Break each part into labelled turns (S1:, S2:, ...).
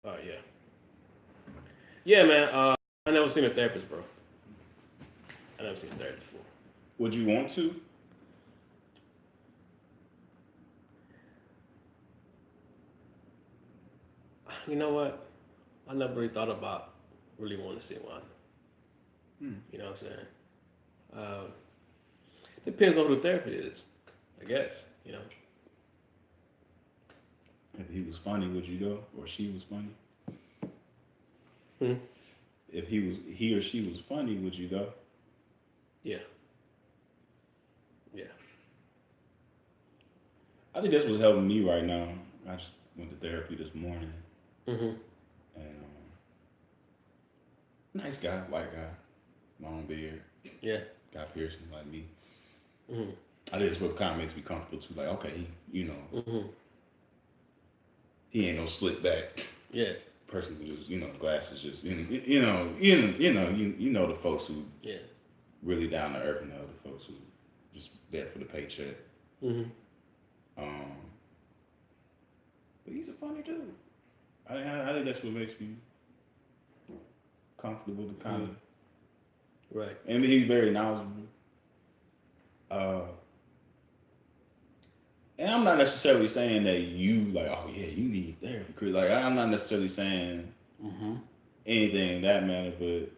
S1: Oh yeah, yeah, man. I never seen a therapist, bro. I never seen a therapist before.
S2: Would you want to?
S1: You know what? I never really thought about really wanting to see one.
S2: Hmm.
S1: You know what I'm saying? Uh, Depends on who the therapist is, I guess. You know.
S2: If he was funny, would you go? Or she was funny?
S1: Hmm.
S2: If he or she was funny, would you go?
S1: Yeah. Yeah.
S2: I think that's what's helping me right now. I just went to therapy this morning,
S1: Hmm.
S2: and nice guy, white guy, long beard,
S1: Yeah.
S2: got piercings like me.
S1: Hmm.
S2: I think it's what kind of makes me comfortable too. Like, okay,
S1: Hmm.
S2: he ain't no slick back
S1: Yeah.
S2: person who just, glasses just, you know the folks who
S1: Yeah.
S2: really down to earth and the other folks who just there for the paycheck.
S1: Hmm.
S2: Um, but he's a funny dude. I think that's what makes me comfortable to kind
S1: Hmm.
S2: of.
S1: Right.
S2: I mean, he's very knowledgeable. Uh, and I'm not necessarily saying that you like, oh yeah, you need therapy, Chris. Like, I'm not necessarily saying
S1: Hmm.
S2: anything in that manner, but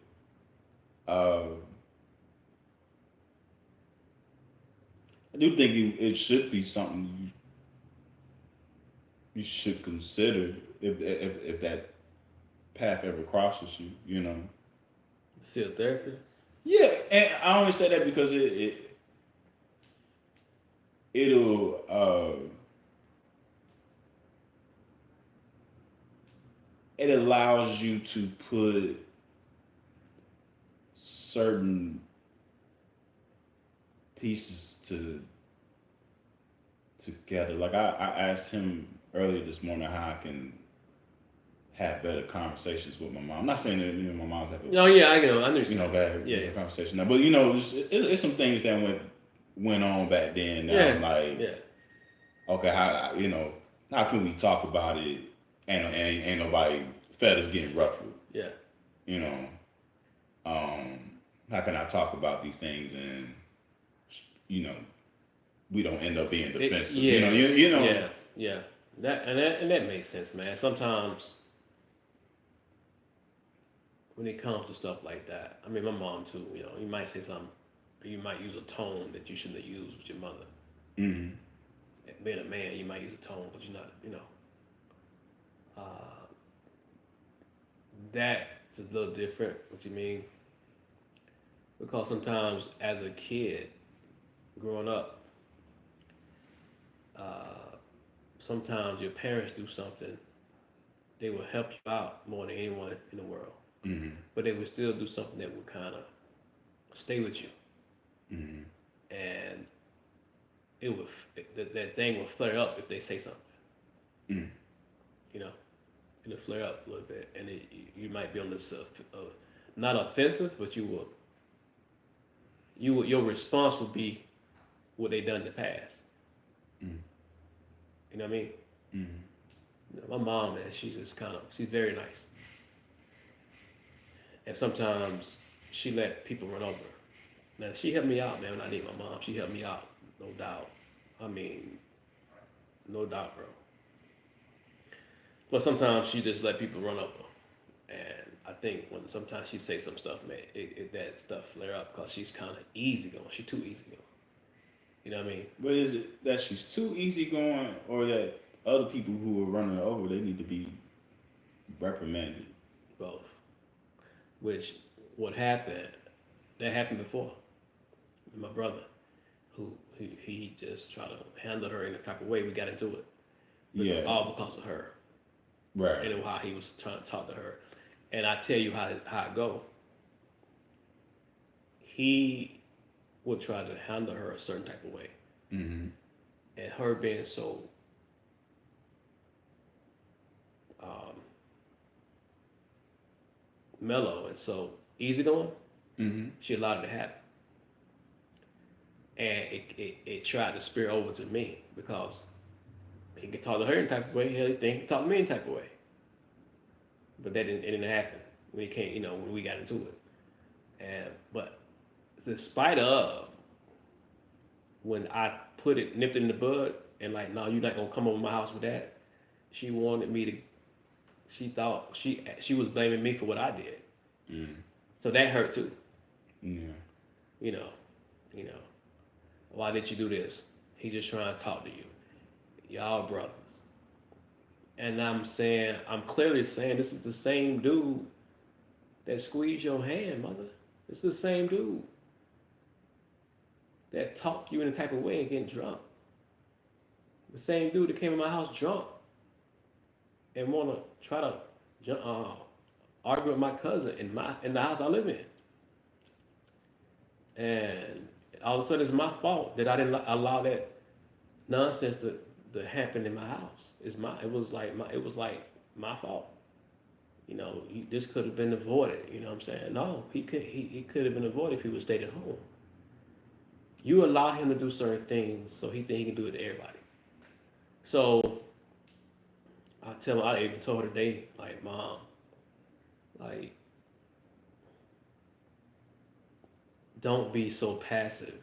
S2: I do think it should be something you should consider if that path ever crosses you. You know.
S1: See a therapist.
S2: Yeah, and I only say that because it'll it allows you to put certain pieces together. Like I asked him earlier this morning how I can have better conversations with my mom. I'm not saying that me and my mom's have
S1: Oh yeah, I know. I understand.
S2: bad
S1: Yeah. Yeah.
S2: conversation now, but it's some things that went on back then. That
S1: Yeah.
S2: I'm like,
S1: Yeah.
S2: okay, how can we talk about it? Ain't nobody feathers getting ruffled.
S1: Yeah.
S2: You know, um, how can I talk about these things and you know we don't end up being defensive?
S1: Yeah.
S2: You know.
S1: Yeah. Yeah. That makes sense, man. Sometimes when it comes to stuff like that, I mean, my mom too. You know, you might say something, or you might use a tone that you shouldn't have used with your mother.
S2: Mm-hmm.
S1: Being a man, you might use a tone, but you're not. You know, uh, that's a little different. What you mean? Because sometimes, as a kid, growing up, uh, sometimes your parents do something, they will help you out more than anyone in the world.
S2: Mm-hmm.
S1: But they would still do something that would kind of stay with you,
S2: Mm-hmm.
S1: and it would that thing will flare up if they say something.
S2: Mm-hmm.
S1: You know, it'll flare up a little bit, and you might be on this not offensive, but your response would be what they done in the past.
S2: Mm-hmm.
S1: You know what I mean?
S2: Mm-hmm.
S1: You know, my mom, man, she's very nice, and sometimes she let people run over her. Now she helped me out, man. When I need my mom, she helped me out, no doubt. I mean, no doubt, bro. But sometimes she just let people run over her. And I think when sometimes she say some stuff, man, that stuff flare up because she's kind of easy going. She's too easy going. You know what I mean?
S2: But is it that she's too easygoing, or that other people who are running her over they need to be reprimanded?
S1: Both. Which what happened? That happened before. My brother, who he just tried to handle her in a type of way. We got into it, but
S2: Yeah.
S1: all because of her
S2: Right.
S1: and how he was trying to talk to her. And I tell you how it go. He would try to handle her a certain type of way,
S2: Mm-hmm.
S1: and her being so um, mellow and so easygoing,
S2: Mm-hmm.
S1: she allowed it to happen. And it tried to spill over to me because he could talk to her in a type of way, he can talk to me in a type of way. but it didn't happen when it came, when we got into it. And but despite of when I nipped it in the bud, and like, no, you're not gonna come over my house with that. She wanted me to. She thought she was blaming me for what I did.
S2: Mm.
S1: So that hurt too.
S2: Yeah.
S1: You know, you know. Why did you do this? He just trying to talk to you. Y'all brothers. And I'm clearly saying this is the same dude that squeezed your hand, mother. It's the same dude that talked you in a type of way and getting drunk. The same dude that came in my house drunk and want to try to argue with my cousin in the house I live in. And all of a sudden, it's my fault that I didn't allow that nonsense to happen in my house. It was like my fault. This could have been avoided. You know what I'm saying? No, he could have been avoided if he would stayed at home. You allow him to do certain things, so he think he can do it to everybody. So I even told her today, like, Mom, like, don't be so passive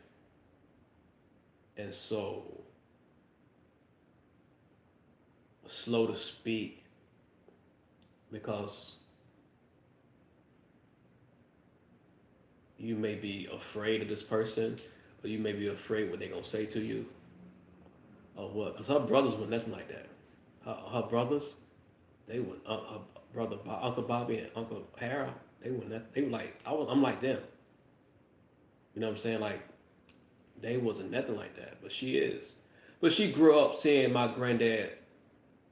S1: and so slow to speak, because you may be afraid of this person, or you may be afraid what they're gonna say to you, or what. Because her brothers were nothing like that. Her brothers, they were her brother Uncle Bobby and Uncle Harold. They were not. They were like I'm like them. You know what I'm saying? Like, they wasn't nothing like that, but she is. But she grew up seeing my granddad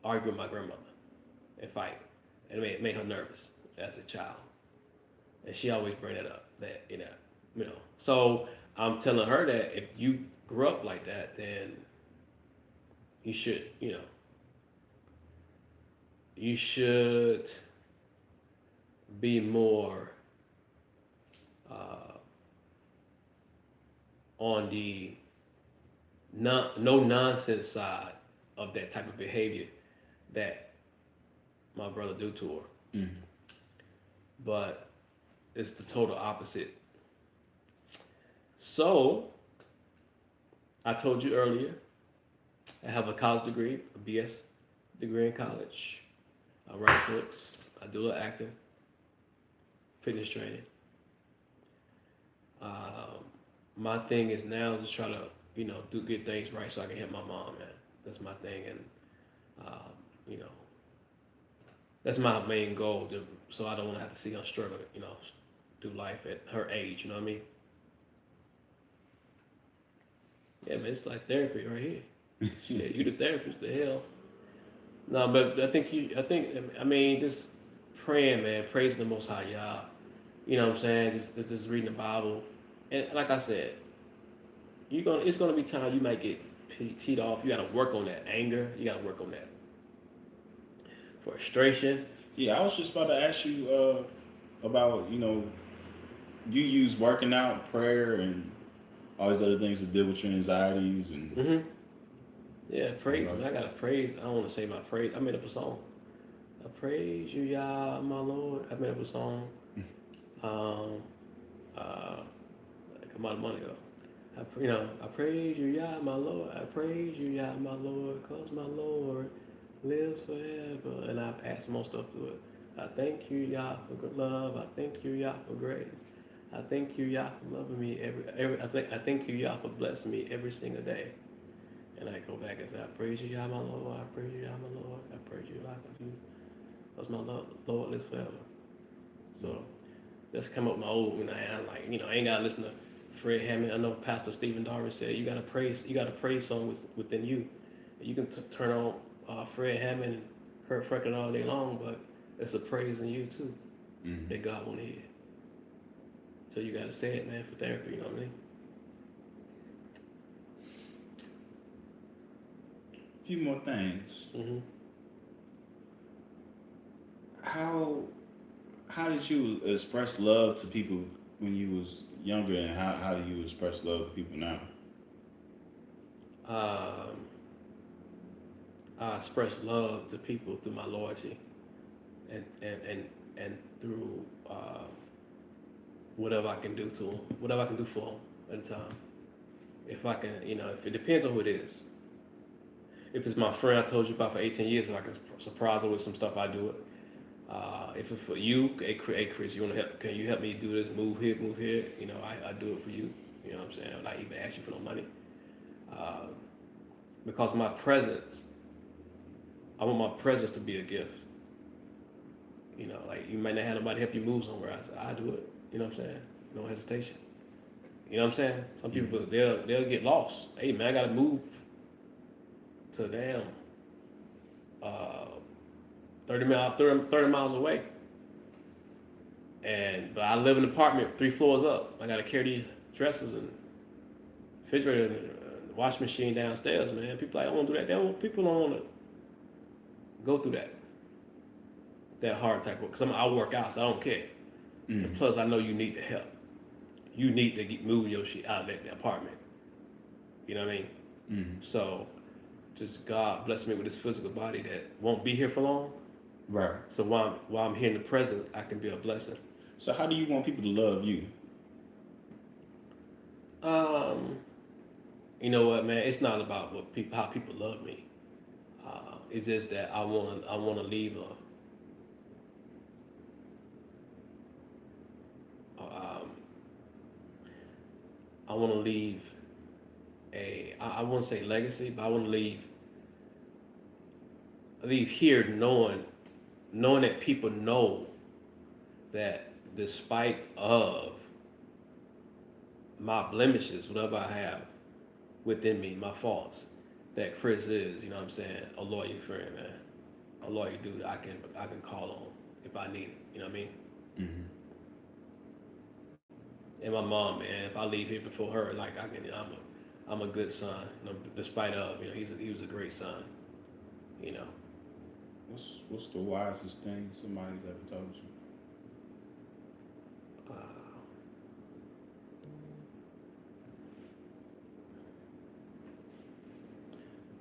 S1: argue with my grandmother and fight, and it made her nervous as a child. And she always bring it up that So I'm telling her that if you grew up like that, then you should you should be more uh, on the no nonsense side of that type of behavior that my brother do to her.
S2: Mm.
S1: But it's the total opposite. So I told you earlier, I have a college degree, a BS degree in college. I write books. I do a little acting, fitness training. My thing is now to try to, do good things right so I can help my mom, man. That's my thing, and um, you know, that's my main goal. So I don't want to have to see her struggle, through life at her age. You know what I mean? Yeah, man, it's like therapy right here. Shit, you the therapist, the hell. No, but I mean, just praying, man, praising the Most High, Yah. You know what I'm saying? Just reading the Bible, and like I said, it's gonna be time you might get teed off. You gotta work on that anger. You gotta work on that frustration.
S2: Yeah, I was just about to ask you about, you use working out, prayer, and all these other things to deal with your anxieties and.
S1: Mm-hmm. Yeah, praise. Man, I gotta praise. I don't want to say my praise. I made up a song. I praise you, Yah, my Lord. I made up a song. Um, come out a month ago. I praise you, Yah, my Lord. I praise you, Yah, my Lord, cause my Lord lives forever. And I've added some more stuff to it. I thank you, Yah, for good love. I thank you, Yah, for grace. I thank you, Yah, for loving me I thank you, Yah, for blessing me every single day. And I go back and say, I praise you, Yah, my Lord. I praise you, Yah, my Lord. I praise you, Yah, because my Lord lives forever. So that's come up my old, I'm like, I ain't gotta listen to Fred Hammond. I know Pastor Stephen Darby said you got a praise song within you. You can turn on Fred Hammond and Kurt Franklin all day long, but it's a praise in you too that God want to hear. So you gotta say it, man, for therapy. You know what I mean?
S2: A few more things.
S1: Mm-hmm.
S2: How did you express love to people when you was younger, and how do you express love to people now?
S1: I express love to people through my loyalty. and through whatever I can do to them, whatever I can do for them at the time. If I can, if it depends on who it is. If it's my friend I told you about for 18 years, if I can surprise her with some stuff, I do it. If it's for you, hey Chris, you want to help? Can you help me do this? Move here, move here. I do it for you. You know what I'm saying? I'm not even ask you for no money. Uh, because my presence, I want my presence to be a gift. Like you might not have nobody help you move somewhere. I do it. You know what I'm saying? No hesitation. You know what I'm saying? Some people they'll get lost. Hey man, I gotta move to damn uh, 30 miles away. But I live in an apartment 3 floors up. I gotta carry these dressers and refrigerator and wash machine downstairs, man. People like, I don't want to do that. People don't want to go through that hard type of work. Because I work out, so I don't care. And plus, I know you need the help. You need to move your shit out of that apartment. You know what I mean? So, just God bless me with this physical body that won't be here for long.
S2: Right.
S1: So while I'm here in the present, I can be a blessing.
S2: So how do you want people to love you?
S1: You know what, man? It's not about how people love me. It's just that I want to leave I want to leave I won't say legacy, but I want to leave here knowing that people know that despite of my blemishes, whatever I have within me, my faults, that Chris is, you know what I'm saying, a loyal friend, man. A loyal dude I can call on if I need it, you know what I mean? And my mom, man, if I leave here before her, like I'm a good son, despite of, he was a great son, you know.
S2: What's the wisest thing somebody's ever told you?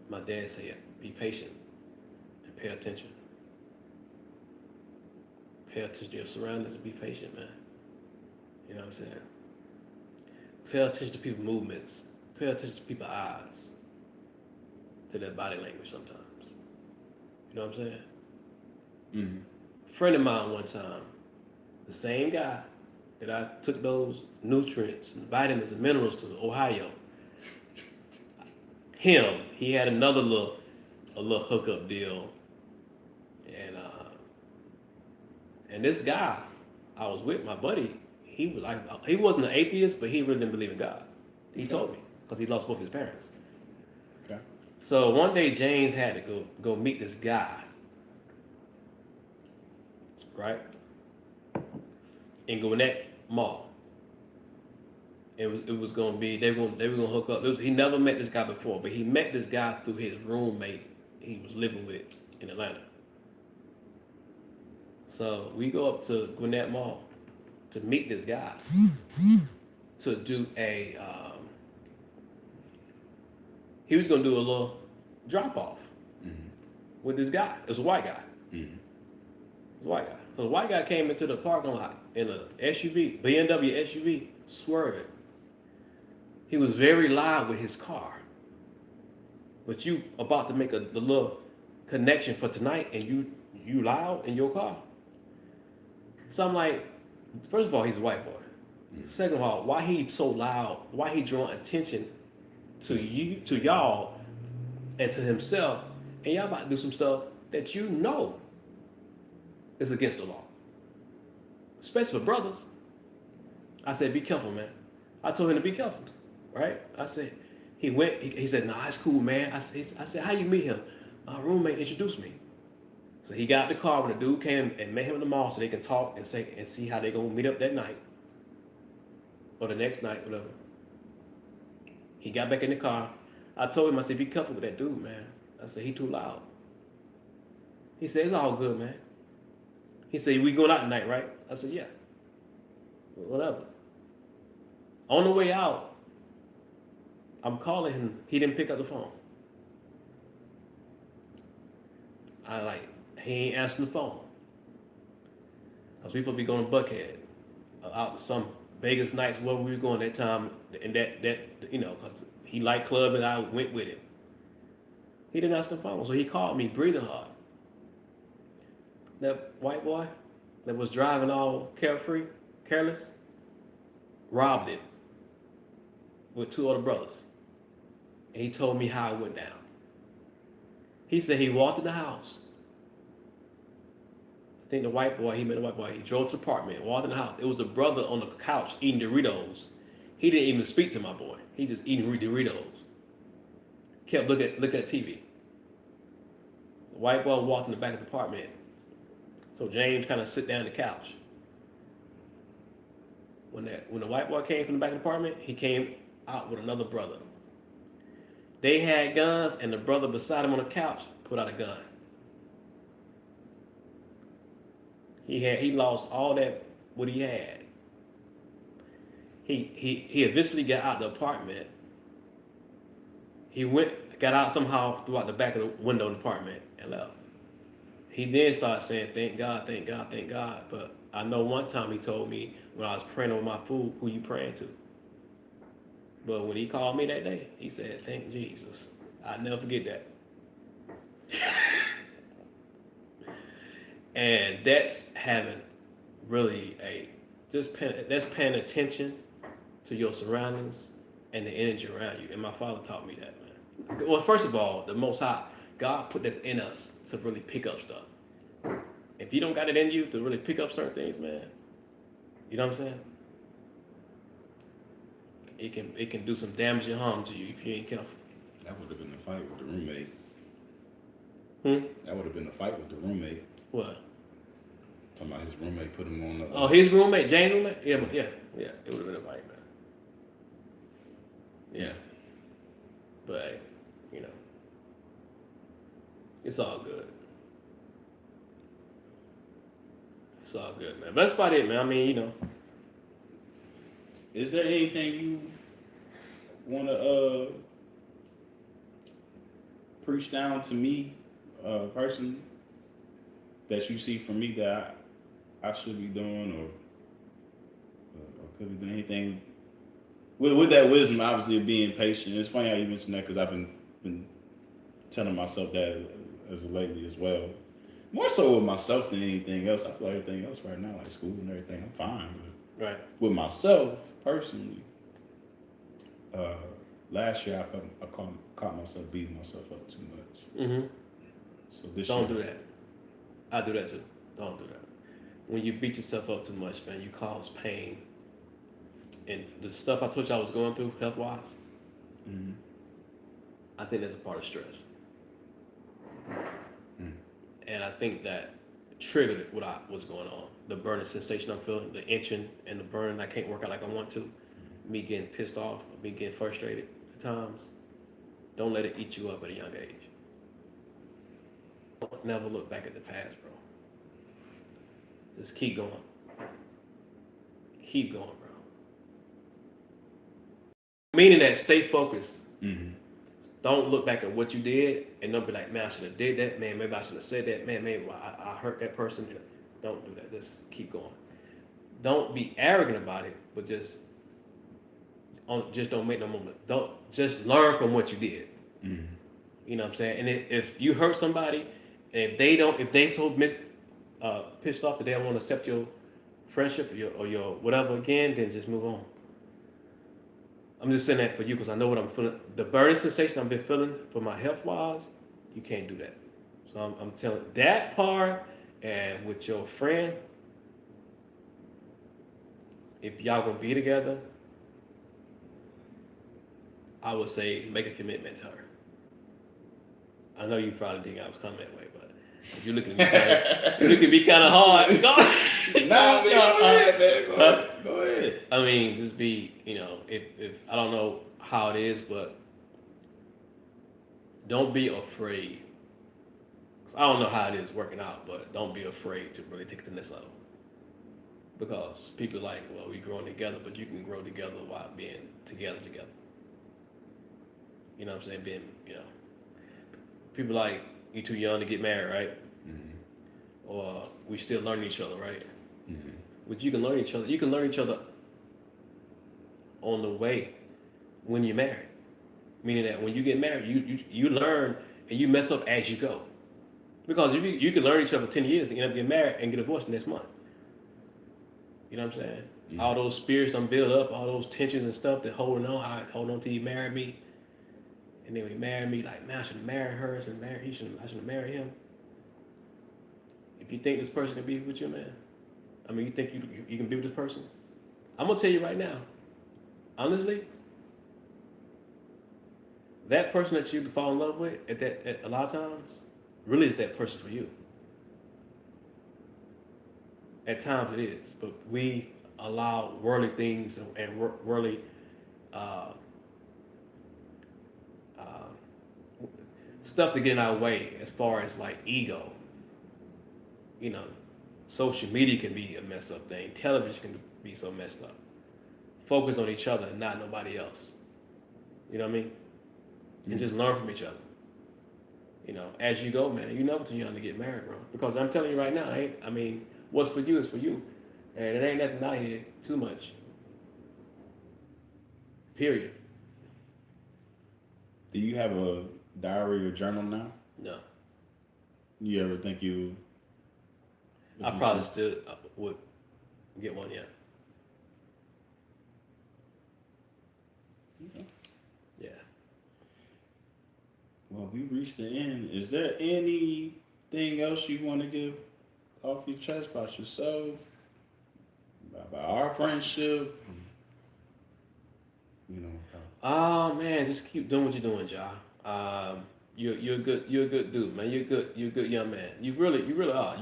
S1: My dad said, be patient and pay attention. Pay attention to your surroundings and be patient, man. You know what I'm saying? Pay attention to people's movements. Pay attention to people's eyes. To their body language sometimes. You know what I'm saying? A friend of mine one time, the same guy that I took those nutrients and vitamins and minerals to Ohio, he had another little hookup deal, and this guy I was with, my buddy, he wasn't an atheist, but he really didn't believe in God. He told me because he lost both his parents.
S2: Okay.
S1: So one day James had to go meet this guy, right, in Gwinnett Mall. It was gonna be they were gonna hook up. He never met this guy before, but he met this guy through his roommate he was living with in Atlanta. So we go up to Gwinnett Mall to meet this guy to do he was gonna do a little drop off with this guy. It was a white guy. It was a white guy. So the white guy came into the parking lot in a SUV, BMW SUV, swerving. He was very loud with his car. But you about to make the little connection for tonight, and you loud in your car. So I'm like, first of all, he's a white boy. Second of all, why he so loud? Why he drawing attention to y'all, and to himself, and y'all about to do some stuff that you know is against the law, especially for brothers. I said, be careful, man. I told him to be careful, right? I said, he said, nah, it's cool, man. I said, how you meet him? My roommate introduced me. So he got in the car when the dude came and met him in the mall so they can talk and see how they gonna meet up that night. Or the next night, whatever. He got back in the car. I told him, I said, be careful with that dude, man. I said, he too loud. He said, it's all good, man. He said, we going out tonight, right? I said, yeah. Whatever. On the way out, I'm calling him. He didn't pick up the phone. He ain't answering the phone. Because people be going to Buckhead, out to some Vegas nights where we were going that time, and that because he liked club and I went with him. He didn't answer the phone, so he called me breathing hard. That white boy that was driving all carefree, careless, robbed him with two other brothers. And he told me how it went down. He said he walked in the house. I think he met a white boy. He drove to the apartment, walked in the house. It was a brother on the couch eating Doritos. He didn't even speak to my boy. He just eating Doritos. Kept looking at TV. The white boy walked in the back of the apartment. So James kind of sit down on the couch. When the white boy came from the back of the apartment, he came out with another brother. They had guns, and the brother beside him on the couch put out a gun. He lost all that what he had. He eventually got out the apartment. He got out somehow throughout the back of the window of the apartment and left. He then started saying, "Thank God, thank God, thank God." But I know one time he told me when I was praying over my food, "Who you praying to?" But when he called me that day, he said, "Thank Jesus." I'll never forget that. And that's having really that's paying attention to your surroundings and the energy around you. And my father taught me that, man. Well, first of all, the Most High, God put this in us to really pick up stuff. If you don't got it in you to really pick up certain things, man, you know what I'm saying? It can do some damage and harm to you if you ain't careful.
S2: That would have been a fight with the roommate. That would have been a fight with the roommate.
S1: What?
S2: Talking about his roommate put him on the...
S1: Oh, his roommate, Jane's roommate? Yeah. It would have been a fight, man. Yeah. But, it's all good. It's all good, man. But that's about it, man. I mean,
S2: Is there anything you want to preach down to me, personally, that you see from me that I should be doing, or could be doing anything with that wisdom? Obviously, of being patient. It's funny how you mentioned that because I've been telling myself that as of lately as well. More so with myself than anything else. I feel like everything else right now, like school and everything, I'm fine. But
S1: right.
S2: With myself personally, last year I caught myself beating myself up too much.
S1: Mm-hmm.
S2: So this
S1: Don't
S2: year,
S1: do that. I do that too. Don't do that. When you beat yourself up too much, man, you cause pain. And the stuff I told you I was going through health-wise,
S2: mm-hmm.
S1: I think that's a part of stress.
S2: Mm.
S1: And I think that triggered what was going on. The burning sensation I'm feeling, the itching and the burning, I can't work out like I want to. Me getting pissed off, me getting frustrated at times. Don't let it eat you up at a young age. Never look back at the past, bro. Just keep going. Keep going, bro. Meaning that stay focused.
S2: Mm-hmm.
S1: Don't look back at what you did and don't be like, man, I should have did that. Man, maybe I should have said that. Man, maybe I hurt that person. Don't do that. Just keep going. Don't be arrogant about it, but just don't make no moment. Don't just learn from what you did.
S2: Mm-hmm.
S1: You know what I'm saying? And if you hurt somebody, and if they so pissed off that they don't want to accept your friendship or your whatever again, then just move on. I'm just saying that for you because I know what I'm feeling. The burning sensation I've been feeling for my health-wise, you can't do that. So I'm telling that part, and with your friend, if y'all gonna be together, I would say make a commitment to her. I know you probably think I was coming that way, but if you're looking at me kind of hard. Go
S2: ahead, man. Go ahead.
S1: I mean, just be, if I don't know how it is, but don't be afraid. 'Cause I don't know how it is working out, but don't be afraid to really take it to the next level. Because people are like, well, we're growing together, but you can grow together while being together. You know what I'm saying? People like, you too young to get married, right?
S2: Mm-hmm.
S1: Or we still learning each other, right?
S2: Mm-hmm.
S1: which you can learn each other. You can learn each other on the way when you're married. Meaning that when you get married, you learn and you mess up as you go. Because if you can learn each other for 10 years and end up getting married and get divorced next month. You know what I'm saying?
S2: Mm.
S1: All those spirits done build up, all those tensions and stuff that holding on. I hold on till you marry me. And then when you marry me, like, man, I should have married her. I should have married him. If you think this person can be with you, man, I mean, you think you can be with this person? I'm gonna tell you right now, honestly, that person that you fall in love with at a lot of times really is that person for you. At times it is, but we allow worldly things and worldly uh, uh, stuff to get in our way as far as like ego. You know, social media can be a messed up thing. Television can be so messed up. Focus on each other and not nobody else. You know what I mean? And just learn from each other. You know, as you go, man. You're never too young to get married, bro. Because I'm telling you right now, I mean, what's for you is for you. And it ain't nothing out here too much. Period.
S2: Do you have a diary or journal now?
S1: No.
S2: You ever think you?
S1: I probably still would get one, yeah.
S2: Okay.
S1: Yeah.
S2: Well, we reached the end. Is there anything else you want to give off your chest about yourself, about our friendship? You know.
S1: Oh man, just keep doing what you're doing, Jah. You're a good dude, man. You're a good young man. You really are.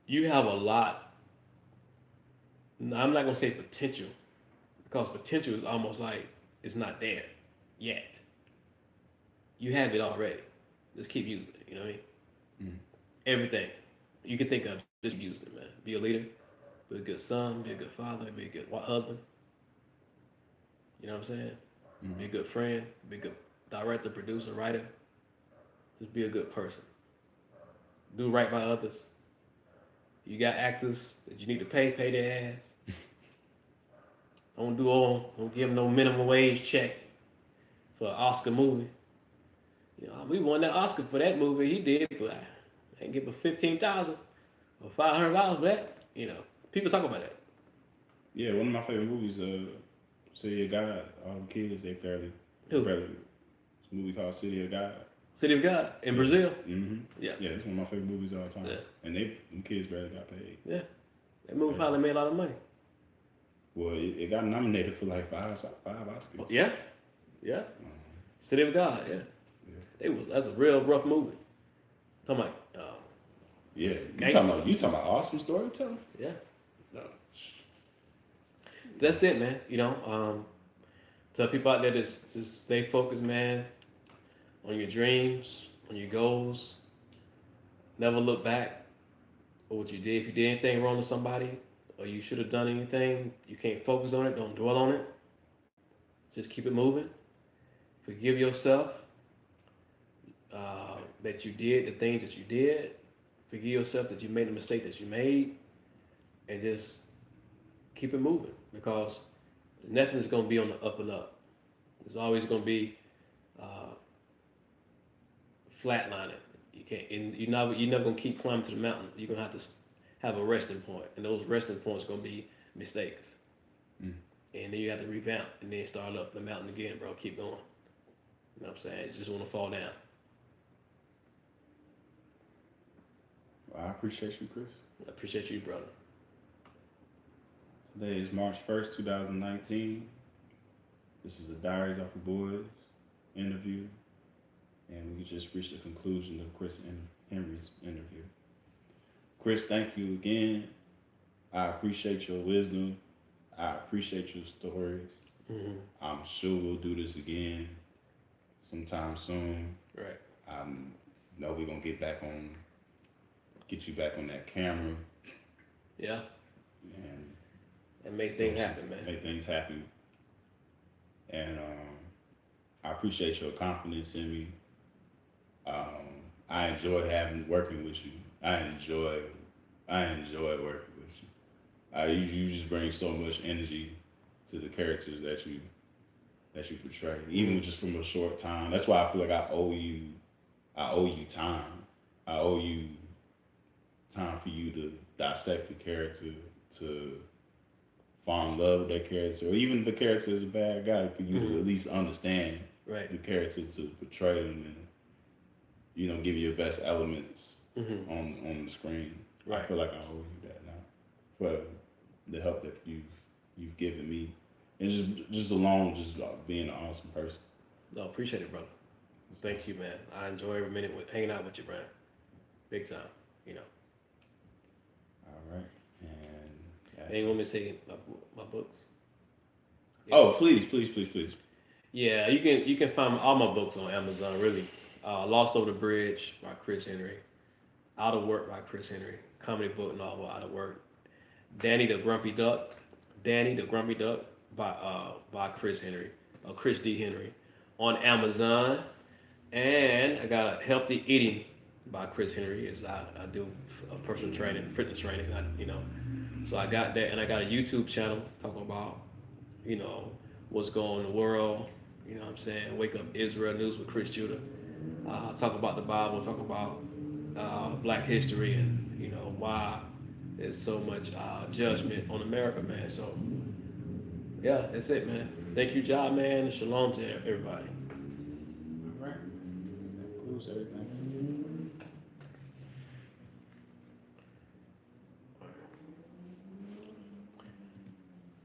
S1: You have a lot. I'm not gonna say potential, because potential is almost like it's not there yet. You have it already. Just keep using it. You know what I mean? Everything you can think of, just use it, man. Be a leader, be a good son, be a good father, be a good husband. You know what I'm saying? Be a good friend, be a good director, producer, writer. Just be a good person. Do right by others. You got actors that you need to pay their ass. Don't give them no minimum wage check for an Oscar movie. You know, we won that Oscar for that movie he did, but I ain't give him 15,000 or $500 for that. You know, people talk about that.
S2: Yeah, one of my favorite movies, City of God. All the kids, they barely.
S1: Who?
S2: It's a movie called City of God.
S1: City of God in Brazil.
S2: Mm-hmm.
S1: Yeah.
S2: Yeah, it's one of my favorite movies of all time.
S1: Yeah.
S2: And them kids barely got paid.
S1: Yeah. That movie probably made a lot of money.
S2: Well, it got nominated for like five Oscars.
S1: Yeah. Yeah. City of God. Yeah. That's a real rough movie. Talking about.
S2: Yeah. You talking about awesome storytelling?
S1: Yeah. No. That's it, man. You know, tell people out there to stay focused, man, on your dreams, on your goals. Never look back on what you did. If you did anything wrong to somebody, or you should have done anything, you can't focus on it. Don't dwell on it. Just keep it moving. Forgive yourself that you did the things that you did. Forgive yourself that you made the mistake that you made, and just keep it moving, because nothing is going to be on the up and up. It's always going to be flatlining. You can't, and you're never going to keep climbing to the mountain. You're going to have to have a resting point, and those resting points are going to be mistakes. And then you have to revamp and then start up the mountain again, bro. Keep going. You know what I'm saying? You just want to fall down.
S2: Well, I appreciate you, Chris.
S1: I appreciate you, brother.
S2: Today is March 1st, 2019. This is a Diaries Off the Boards interview. And we just reached the conclusion of Chris and Henry's interview. Chris, thank you again. I appreciate your wisdom. I appreciate your stories.
S1: Mm-hmm.
S2: I'm sure we'll do this again sometime soon.
S1: Right.
S2: I know we're going to get you back on that camera.
S1: Yeah. And make things happen, man.
S2: Make things happen. And I appreciate your confidence in me. I enjoy working with you. I enjoy I enjoy working with you. You just bring so much energy to the characters that you portray, even just from a short time. That's why I feel like I owe you time. I owe you time for you to dissect the character, to fall in love with that character, or even if the character is a bad guy, for you to at least understand
S1: Right.
S2: the character, to portray them, and give you your best elements on the screen. I
S1: Right.
S2: feel like I owe you that now for the help that you've given me, and just alone, just being an awesome person.
S1: No, appreciate it, brother. Thank you, man. I enjoy every minute hanging out with you, Brian. Big time. You know.
S2: All right, and
S1: And you want me to say my books? Yeah.
S2: oh, please, please, please, please.
S1: Yeah, you can find all my books on Amazon. Really, Lost Over the Bridge by Chris Henry, Out of Work by Chris Henry, comedy book novel Out of Work, Danny the Grumpy Duck, Danny the Grumpy Duck by Chris Henry, Chris D Henry, on Amazon, and I got a Healthy Eating by Chris Henry. Is I do personal training, fitness training. So I got that, and I got a YouTube channel talking about you know what's going on in the world. You know what I'm saying? Wake Up Israel News with Chris Judah. Talk about the Bible, talk about Black history, and why there's so much judgment on America, man. So yeah, that's it, man. Thank you, Jah, man. Shalom to everybody.
S2: All right, that includes everything.